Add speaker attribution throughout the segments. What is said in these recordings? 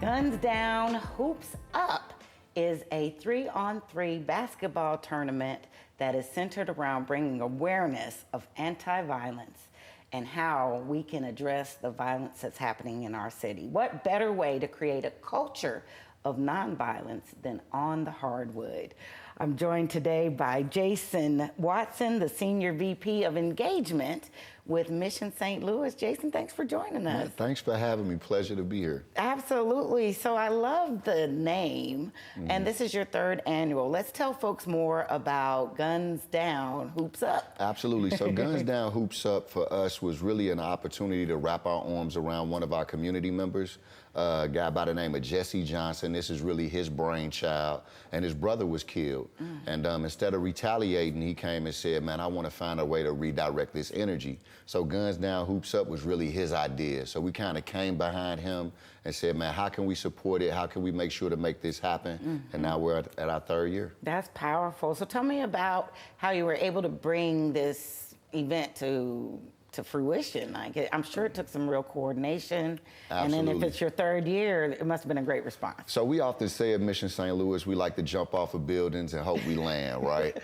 Speaker 1: Guns Down, Hoops Up is a 3-on-3 basketball tournament that is centered around bringing awareness of anti-violence and how we can address the violence that's happening in our city. What better way to create a culture of nonviolence than on the hardwood? I'm joined today by Jason Watson, the Senior VP of Engagement with Mission St. Louis. Jason, thanks for joining us.
Speaker 2: Man, thanks for having me. Pleasure to be here.
Speaker 1: Absolutely. So I love the name, and this is your third annual. Let's tell folks more about Guns Down, Hoops Up.
Speaker 2: Absolutely. So Guns Down, Hoops Up for us was really an opportunity to wrap our arms around one of our community members, a guy by the name of Jesse Johnson. This is really his brainchild, and his brother was killed. And instead of retaliating, he came and said, man, I want to find a way to redirect this energy. So Guns Down, Hoops Up was really his idea. So we kind of came behind him and said, man, how can we support it? How can we make sure to make this happen? And now we're at our third year.
Speaker 1: That's powerful. So tell me about how you were able to bring this event to fruition. I'm sure it took some real coordination.
Speaker 2: Absolutely.
Speaker 1: And then if it's your third year, it must have been a great response.
Speaker 2: So we often say at Mission St. Louis, we like to jump off of buildings and hope we land, right?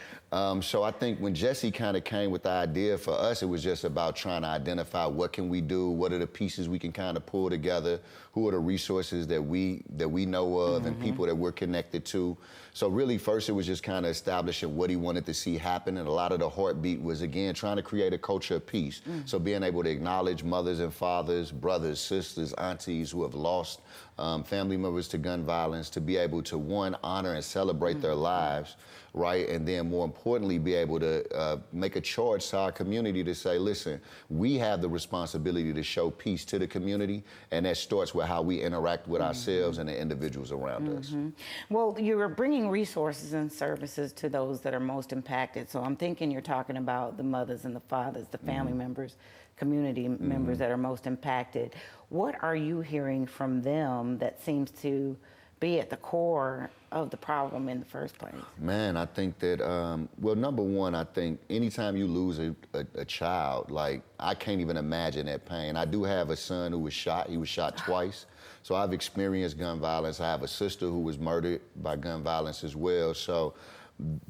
Speaker 2: So I think when Jesse kind of came with the idea, for us, it was just about trying to identify what can we do, what are the pieces we can kind of pull together, who are the resources that we know of and people that we're connected to. So really, first, it was just kind of establishing what he wanted to see happen, and a lot of the heartbeat was, again, trying to create a culture of peace. So being able to acknowledge mothers and fathers, brothers, sisters, aunties who have lost family members to gun violence, to be able to, one, honor and celebrate their lives, right? And then more importantly, be able to make a charge to our community to say, listen, we have the responsibility to show peace to the community, and that starts with how we interact with ourselves and the individuals around us.
Speaker 1: Well, you're bringing resources and services to those that are most impacted. So I'm thinking you're talking about the mothers and the fathers, the family members, community members that are most impacted. What are you hearing from them that seems to be at the core of the problem in the first place? Man,
Speaker 2: I think that, well, number one, I think anytime you lose a child, like, I can't even imagine that pain. I do have a son who was shot. He was shot twice. So I've experienced gun violence. I have a sister who was murdered by gun violence as well. So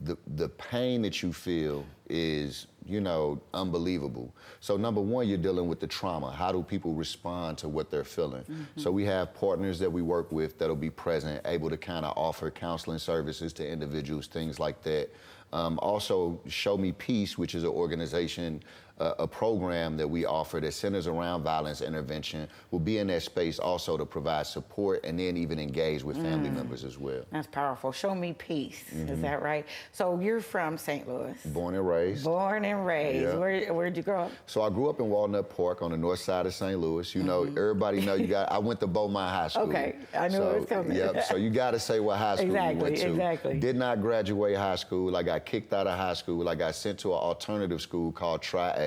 Speaker 2: the pain that you feel is, you know, unbelievable. So number one, you're dealing with the trauma. How do people respond to what they're feeling? So we have partners that we work with that'll be present, able to kind of offer counseling services to individuals, things like that. Also, Show Me Peace, which is an organization, a program that we offer that centers around violence intervention, will be in that space also to provide support and then even engage with family members as well.
Speaker 1: That's powerful. Show Me Peace, is that right? So you're from St. Louis?
Speaker 2: Born and raised.
Speaker 1: Born and raised.
Speaker 2: Yeah.
Speaker 1: Where'd you grow up?
Speaker 2: So I grew up in Walnut Park on the north side of St. Louis. You know, everybody know I went to Beaumont High School.
Speaker 1: Okay, I knew it was coming.
Speaker 2: Yep, so you gotta say what high school you went to.
Speaker 1: Exactly.
Speaker 2: Did not graduate high school. I got kicked out of high school. I got sent to an alternative school called Tri-A.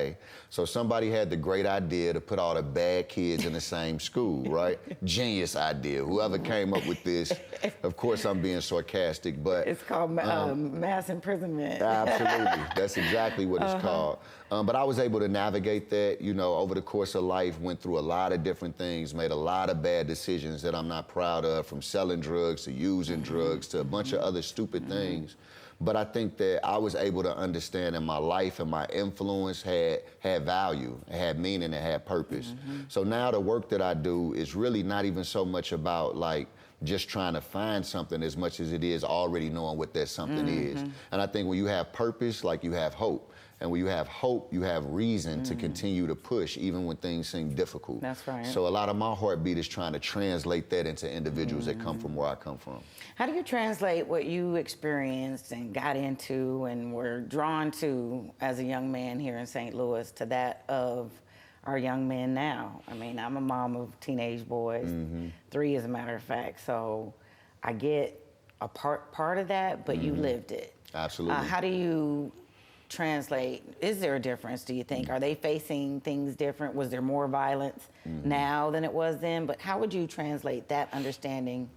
Speaker 2: So somebody had the great idea to put all the bad kids in the same school, right? Genius idea. Whoever came up with this, of course I'm being sarcastic, but...
Speaker 1: It's called mass imprisonment.
Speaker 2: Absolutely, that's exactly what it's called. But I was able to navigate that, you know, over the course of life, went through a lot of different things, made a lot of bad decisions that I'm not proud of, from selling drugs to using drugs to a bunch of other stupid things. But I think that I was able to understand that my life and my influence had value, had meaning, and had purpose. So now the work that I do is really not even so much about, like, just trying to find something as much as it is already knowing what that something is. And I think when you have purpose, like, you have hope. And when you have hope, you have reason to continue to push even when things seem difficult.
Speaker 1: That's right.
Speaker 2: So a lot of my heartbeat is trying to translate that into individuals that come from where I come from.
Speaker 1: How do you translate what you experienced and got into and were drawn to as a young man here in St. Louis to that of our young men now? I mean, I'm a mom of teenage boys, 3 as a matter of fact, so I get a part of that, but you lived it.
Speaker 2: Absolutely.
Speaker 1: How do you translate? Is there a difference, do you think? Are they facing things different? Was there more violence now than it was then? But how would you translate that understanding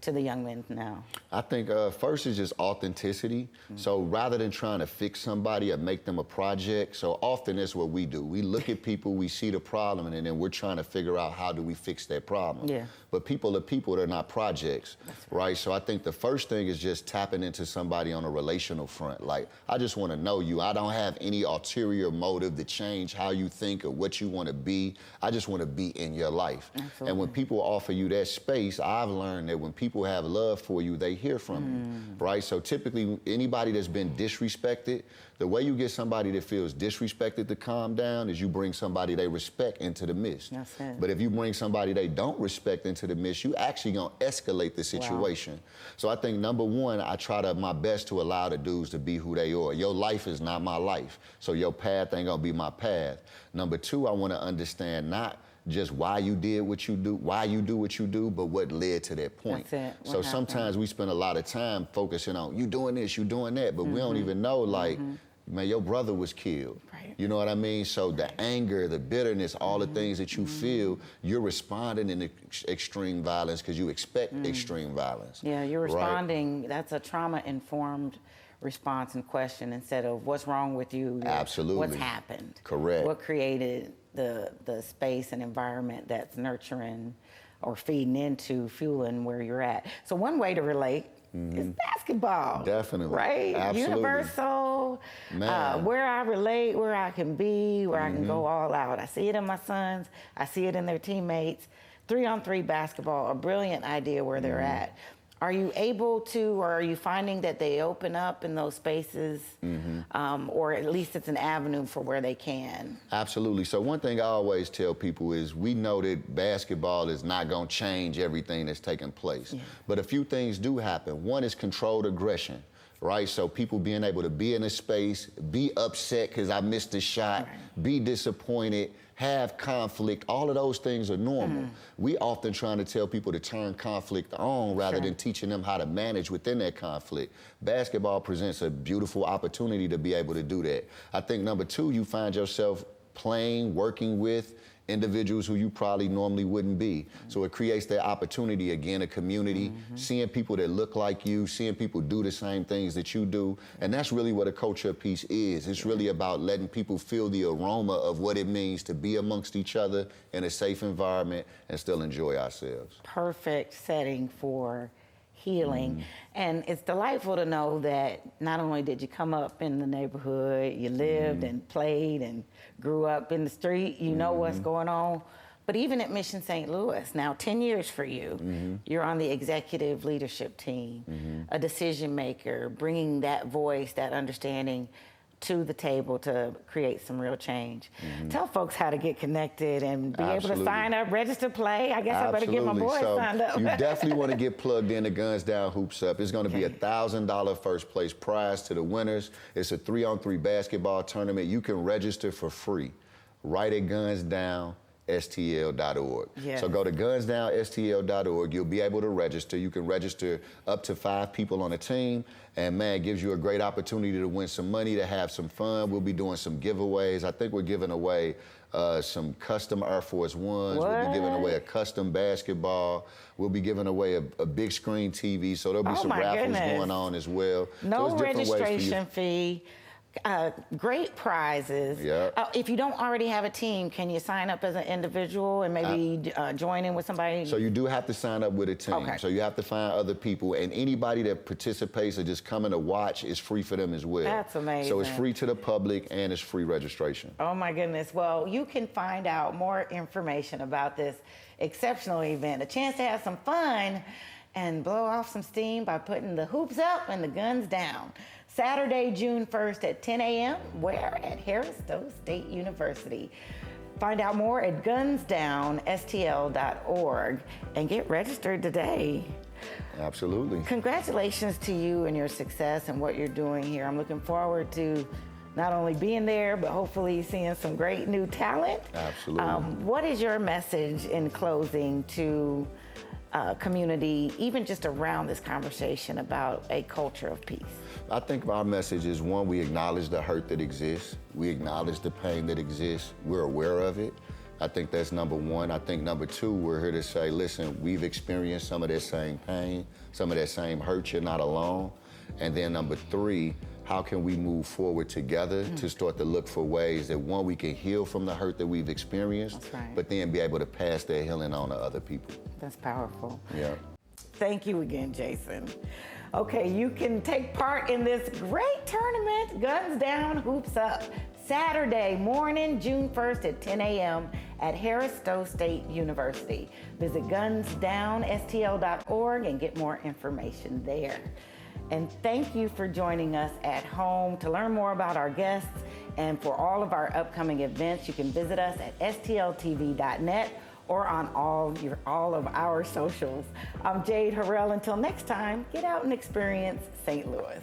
Speaker 1: to the young men now?
Speaker 2: I think first is just authenticity. So rather than trying to fix somebody or make them a project, so often that's what we do. We look at people, we see the problem, and then we're trying to figure out how do we fix that problem.
Speaker 1: Yeah.
Speaker 2: But people are people, they're not projects, right? So I think the first thing is just tapping into somebody on a relational front. Like, I just want to know you. I don't have any ulterior motive to change how you think or what you want to be. I just want to be in your life.
Speaker 1: Absolutely.
Speaker 2: And when people offer you that space, I've learned that when people have love for you, they hear from you, right? So typically, anybody that's been disrespected, the way you get somebody that feels disrespected to calm down is you bring somebody they respect into the midst.
Speaker 1: That's it.
Speaker 2: But if you bring somebody they don't respect into the midst, you actually gonna escalate the situation. Wow. So I think number one, I try my best to allow the dudes to be who they are. Your life is not my life, so your path ain't gonna be my path. Number two, I wanna understand not just why you did what you do, why you do what you do, but what led to that point.
Speaker 1: That's it.
Speaker 2: So sometimes we spend a lot of time focusing on you doing this, you doing that, but we don't even know, like, man, your brother was killed.
Speaker 1: Right.
Speaker 2: You know what I mean? So the anger, the bitterness, all the things that you feel, you're responding in extreme violence because you expect extreme violence.
Speaker 1: Yeah, you're responding. Right? That's a trauma-informed response and question instead of what's wrong with you.
Speaker 2: Absolutely.
Speaker 1: What's happened.
Speaker 2: Correct.
Speaker 1: What created the space and environment that's nurturing or feeding into, fueling where you're at. So one way to relate is basketball.
Speaker 2: Definitely.
Speaker 1: Right?
Speaker 2: Absolutely.
Speaker 1: Universal, where I relate, where I can be, where I can go all out. I see it in my sons. I see it in their teammates. 3-on-3 basketball, a brilliant idea where they're at. Are you able to, or are you finding that they open up in those spaces, or at least it's an avenue for where they can?
Speaker 2: Absolutely. So one thing I always tell people is we know that basketball is not going to change everything that's taking place. Yeah. But a few things do happen. One is controlled aggression. Right, so people being able to be in a space, be upset because I missed a shot, be disappointed, have conflict, all of those things are normal. We often trying to tell people to turn conflict on rather than teaching them how to manage within that conflict. Basketball presents a beautiful opportunity to be able to do that. I think number two, you find yourself playing, working with individuals who you probably normally wouldn't be. So it creates that opportunity, again, a community, seeing people that look like you, seeing people do the same things that you do. And that's really what a culture piece is. It's really about letting people feel the aroma of what it means to be amongst each other in a safe environment and still enjoy ourselves.
Speaker 1: Perfect setting for healing. And it's delightful to know that not only did you come up in the neighborhood, you lived and played and grew up in the street, you know what's going on, but even at Mission St. Louis, now 10 years for you, you're on the executive leadership team, a decision maker, bringing that voice, that understanding to the table to create some real change. Tell folks how to get connected and be able to sign up, register, play. I guess I better get my boys signed up.
Speaker 2: You definitely want to get plugged in to Guns Down Hoops Up. It's going to be a $1,000 first place prize to the winners. It's a 3-on-3 basketball tournament. You can register for free right at gunsdownstl.org. So go to gunsdownstl.org. You'll be able to register. You can register up to 5 people on a team. And man, it gives you a great opportunity to win some money, to have some fun. We'll be doing some giveaways. I think we're giving away some custom Air Force Ones. We'll be giving away a custom basketball. We'll be giving away a big screen TV. So there'll be some raffles going on as well.
Speaker 1: No
Speaker 2: so
Speaker 1: registration fee. Great prizes. If you don't already have a team, can you sign up as an individual and maybe join in with somebody?
Speaker 2: So you do have to sign up with a team. So you have to find other people, and anybody that participates or just coming to watch is free for them as well.
Speaker 1: That's amazing.
Speaker 2: So it's free to the public and it's free registration.
Speaker 1: Oh my goodness. Well, you can find out more information about this exceptional event, a chance to have some fun and blow off some steam by putting the hoops up and the guns down. Saturday, June 1st at 10 a.m., where? At Harris-Stowe State University. Find out more at gunsdownstl.org and get registered today.
Speaker 2: Absolutely.
Speaker 1: Congratulations to you and your success and what you're doing here. I'm looking forward to not only being there, but hopefully seeing some great new talent.
Speaker 2: Absolutely.
Speaker 1: What is your message in closing to community, even just around this conversation about a culture of peace?
Speaker 2: I think our message is, one, we acknowledge the hurt that exists. We acknowledge the pain that exists. We're aware of it. I think that's number one. I think number two, we're here to say, listen, we've experienced some of that same pain, some of that same hurt, you're not alone. And then number three, how can we move forward together to start to look for ways that, one, we can heal from the hurt that we've experienced,
Speaker 1: That's right.
Speaker 2: but then be able to pass that healing on to other people.
Speaker 1: That's powerful.
Speaker 2: Yeah.
Speaker 1: Thank you again, Jason. Okay, you can take part in this great tournament, Guns Down, Hoops Up, Saturday morning, June 1st at 10 a.m. at Harris-Stowe State University. Visit gunsdownstl.org and get more information there. And thank you for joining us at home. To learn more about our guests and for all of our upcoming events, you can visit us at stltv.net or on all of our socials. I'm Jade Harrell. Until next time, get out and experience St. Louis.